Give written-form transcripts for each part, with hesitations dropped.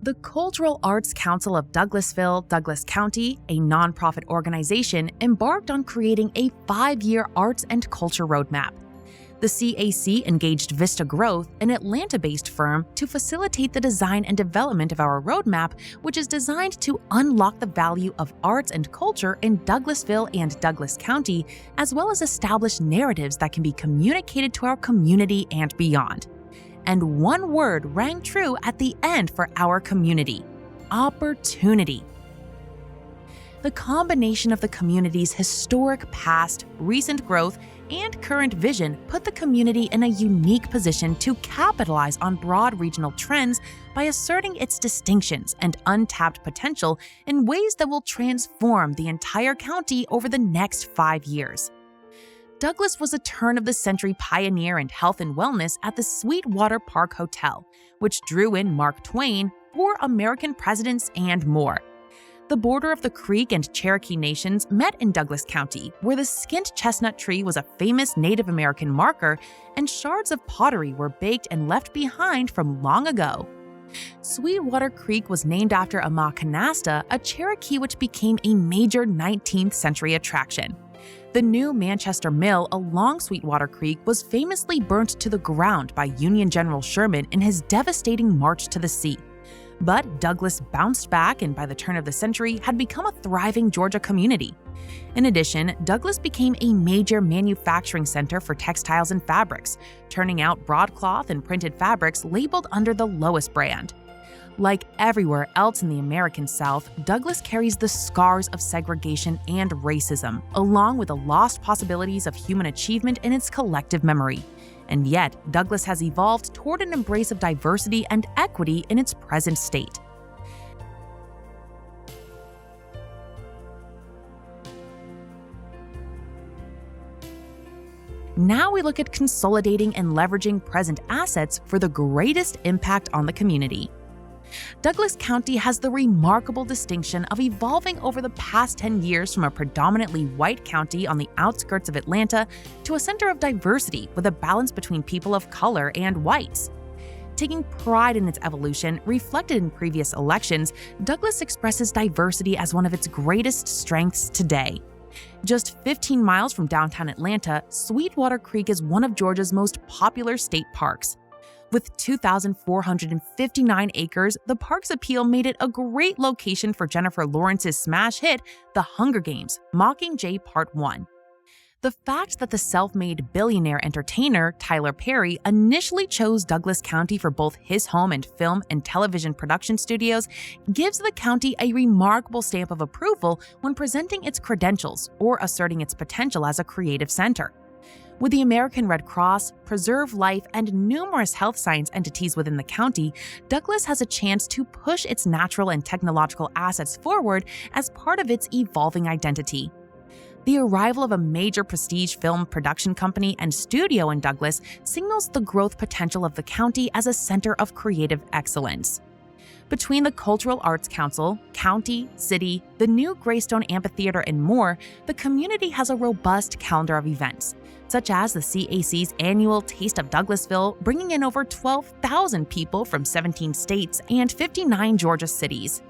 The Cultural Arts Council of Douglasville, Douglas County, a nonprofit organization, embarked on creating a 5-year arts and culture roadmap. The CAC engaged Vista Growth, an Atlanta-based firm, to facilitate the design and development of our roadmap, which is designed to unlock the value of arts and culture in Douglasville and Douglas County, as well as establish narratives that can be communicated to our community and beyond. And one word rang true at the end for our community: opportunity. The combination of the community's historic past, recent growth, and current vision put the community in a unique position to capitalize on broad regional trends by asserting its distinctions and untapped potential in ways that will transform the entire county over the next 5 years. Douglas was a turn-of-the-century pioneer in health and wellness at the Sweetwater Park Hotel, which drew in Mark Twain, 4 American presidents, and more. The border of the Creek and Cherokee nations met in Douglas County, where the skint chestnut tree was a famous Native American marker, and shards of pottery were baked and left behind from long ago. Sweetwater Creek was named after Canasta, a Cherokee which became a major 19th century attraction. The new Manchester Mill along Sweetwater Creek was famously burnt to the ground by Union General Sherman in his devastating march to the sea. But Douglas bounced back and by the turn of the century had become a thriving Georgia community. In addition, Douglas became a major manufacturing center for textiles and fabrics, turning out broadcloth and printed fabrics labeled under the Lois brand. Like everywhere else in the American South, Douglas carries the scars of segregation and racism, along with the lost possibilities of human achievement in its collective memory. And yet, Douglas has evolved toward an embrace of diversity and equity in its present state. Now we look at consolidating and leveraging present assets for the greatest impact on the community. Douglas County has the remarkable distinction of evolving over the past 10 years from a predominantly white county on the outskirts of Atlanta to a center of diversity with a balance between people of color and whites. Taking pride in its evolution, reflected in previous elections, Douglas expresses diversity as one of its greatest strengths today. Just 15 miles from downtown Atlanta, Sweetwater Creek is one of Georgia's most popular state parks. With 2,459 acres, the park's appeal made it a great location for Jennifer Lawrence's smash hit, The Hunger Games: Mockingjay Part 1. The fact that the self-made billionaire entertainer Tyler Perry initially chose Douglas County for both his home and film and television production studios gives the county a remarkable stamp of approval when presenting its credentials or asserting its potential as a creative center. With the American Red Cross, Preserve Life, and numerous health science entities within the county, Douglas has a chance to push its natural and technological assets forward as part of its evolving identity. The arrival of a major prestige film production company and studio in Douglas signals the growth potential of the county as a center of creative excellence. Between the Cultural Arts Council, county, city, the new Greystone Amphitheater, and more, the community has a robust calendar of events, such as the CAC's annual Taste of Douglasville, bringing in over 12,000 people from 17 states and 59 Georgia cities.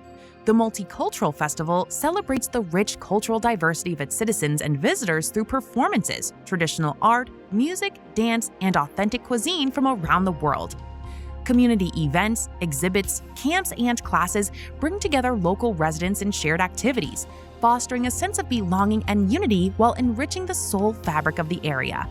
The Multicultural Festival celebrates the rich cultural diversity of its citizens and visitors through performances, traditional art, music, dance, and authentic cuisine from around the world. Community events, exhibits, camps, and classes bring together local residents in shared activities, fostering a sense of belonging and unity while enriching the soul fabric of the area.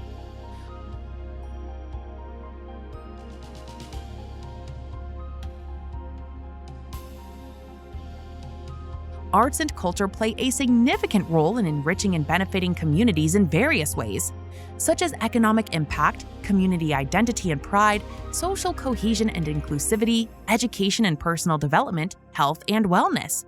Arts and culture play a significant role in enriching and benefiting communities in various ways, such as economic impact, community identity and pride, social cohesion and inclusivity, education and personal development, health and wellness.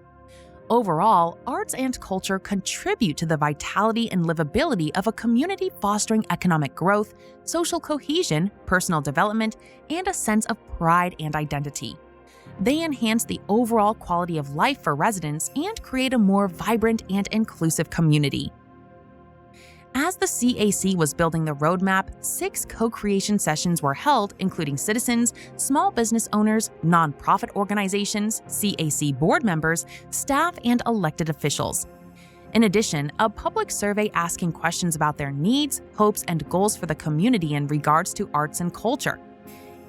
Overall, arts and culture contribute to the vitality and livability of a community, fostering economic growth, social cohesion, personal development, and a sense of pride and identity. They enhance the overall quality of life for residents and create a more vibrant and inclusive community. As the CAC was building the roadmap, 6 co-creation sessions were held, including citizens, small business owners, nonprofit organizations, CAC board members, staff, and elected officials. In addition, a public survey asking questions about their needs, hopes, and goals for the community in regards to arts and culture.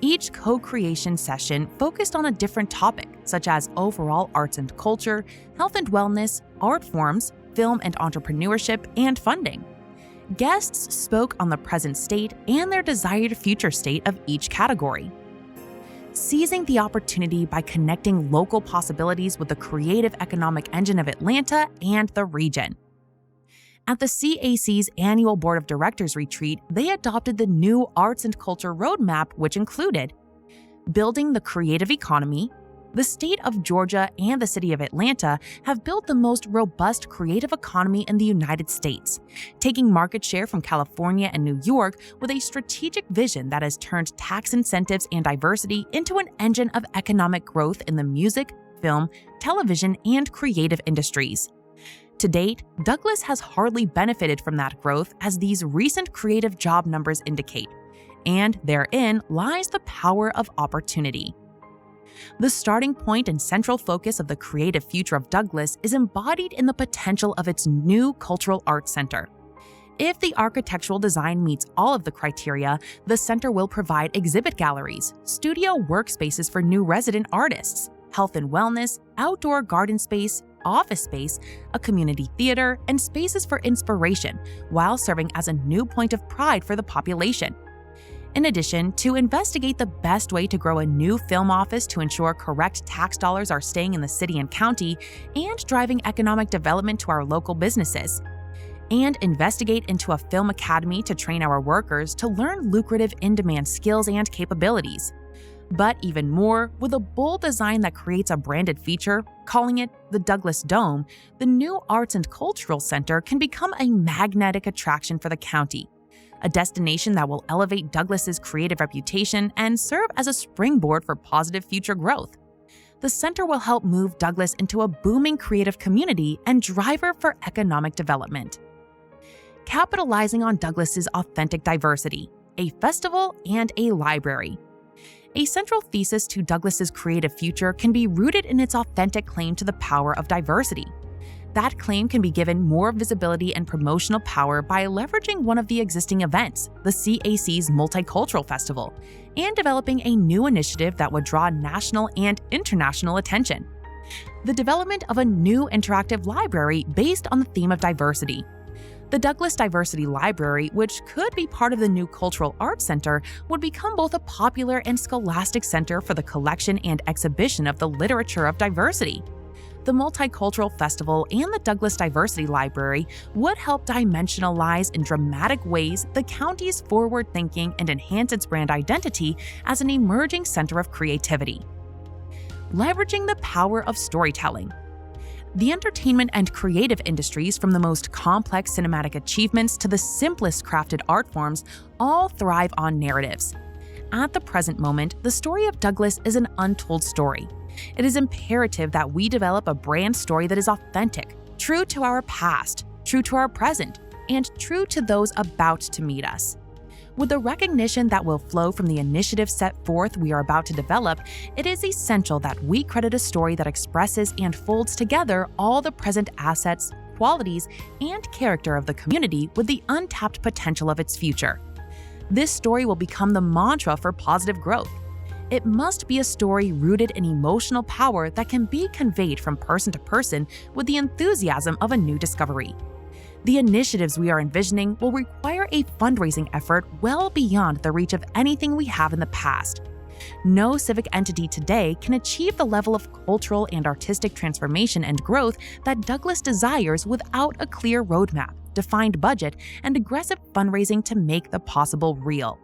Each co-creation session focused on a different topic, such as overall arts and culture, health and wellness, art forms, film and entrepreneurship, and funding. Guests spoke on the present state and their desired future state of each category. Seizing the opportunity by connecting local possibilities with the creative economic engine of Atlanta and the region. At the CAC's annual Board of Directors retreat, they adopted the new Arts and Culture Roadmap, which included building the creative economy. The state of Georgia and the city of Atlanta have built the most robust creative economy in the United States, taking market share from California and New York with a strategic vision that has turned tax incentives and diversity into an engine of economic growth in the music, film, television, and creative industries. To date, Douglas has hardly benefited from that growth, as these recent creative job numbers indicate, and therein lies the power of opportunity. The starting point and central focus of the creative future of Douglas is embodied in the potential of its new Cultural Arts Center. If the architectural design meets all of the criteria, the center will provide exhibit galleries, studio workspaces for new resident artists, health and wellness, outdoor garden space, office space, a community theater, and spaces for inspiration, while serving as a new point of pride for the population. In addition, to investigate the best way to grow a new film office to ensure correct tax dollars are staying in the city and county and driving economic development to our local businesses. And investigate into a film academy to train our workers to learn lucrative in-demand skills and capabilities. But even more, with a bold design that creates a branded feature, calling it the Douglas Dome, the new Arts and Cultural Center can become a magnetic attraction for the county, a destination that will elevate Douglas's creative reputation and serve as a springboard for positive future growth. The center will help move Douglas into a booming creative community and driver for economic development. Capitalizing on Douglas's authentic diversity, a festival, and a library. A central thesis to Douglas's creative future can be rooted in its authentic claim to the power of diversity. That claim can be given more visibility and promotional power by leveraging one of the existing events, the CAC's Multicultural Festival, and developing a new initiative that would draw national and international attention. The development of a new interactive library based on the theme of diversity. The Douglas Diversity Library, which could be part of the new Cultural Arts Center, would become both a popular and scholastic center for the collection and exhibition of the literature of diversity. The Multicultural Festival and the Douglas Diversity Library would help dimensionalize in dramatic ways the county's forward thinking and enhance its brand identity as an emerging center of creativity. Leveraging the power of storytelling. The entertainment and creative industries, from the most complex cinematic achievements to the simplest crafted art forms, all thrive on narratives. At the present moment, the story of Douglas is an untold story. It is imperative that we develop a brand story that is authentic, true to our past, true to our present, and true to those about to meet us. With the recognition that will flow from the initiative set forth we are about to develop, it is essential that we credit a story that expresses and folds together all the present assets, qualities, and character of the community with the untapped potential of its future. This story will become the mantra for positive growth. It must be a story rooted in emotional power that can be conveyed from person to person with the enthusiasm of a new discovery. The initiatives we are envisioning will require a fundraising effort well beyond the reach of anything we have in the past. No civic entity today can achieve the level of cultural and artistic transformation and growth that Douglas desires without a clear roadmap, defined budget, and aggressive fundraising to make the possible real.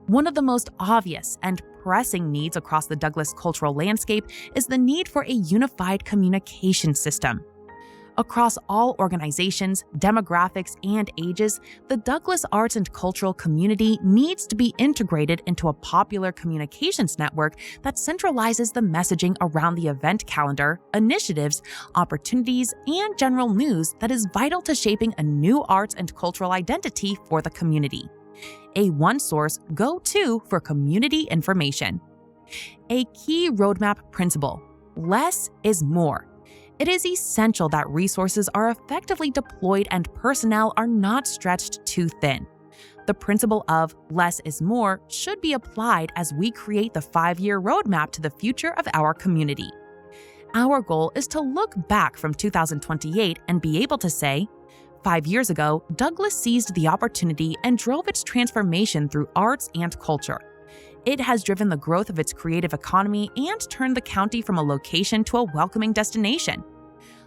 One of the most obvious and pressing needs across the Douglas cultural landscape is the need for a unified communication system. Across all organizations, demographics, and ages, the Douglas arts and cultural community needs to be integrated into a popular communications network that centralizes the messaging around the event calendar, initiatives, opportunities, and general news that is vital to shaping a new arts and cultural identity for the community. A one-source go-to for community information. A key roadmap principle: less is more. It is essential that resources are effectively deployed and personnel are not stretched too thin. The principle of less is more should be applied as we create the 5-year roadmap to the future of our community. Our goal is to look back from 2028 and be able to say, 5 years ago, Douglas seized the opportunity and drove its transformation through arts and culture. It has driven the growth of its creative economy and turned the county from a location to a welcoming destination.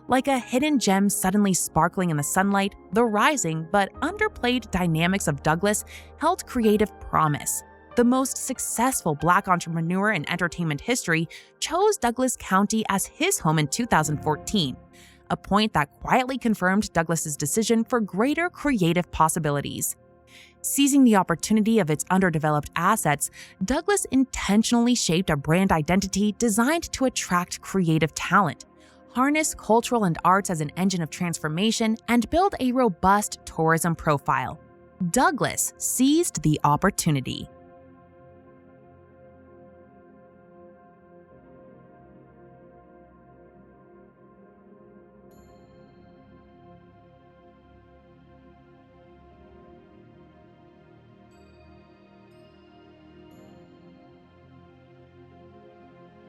Like a hidden gem suddenly sparkling in the sunlight, the rising but underplayed dynamics of Douglas held creative promise. The most successful Black entrepreneur in entertainment history chose Douglas County as his home in 2014, a point that quietly confirmed Douglas's decision for greater creative possibilities. Seizing the opportunity of its underdeveloped assets, Douglas intentionally shaped a brand identity designed to attract creative talent, harness cultural and arts as an engine of transformation, and build a robust tourism profile. Douglas seized the opportunity.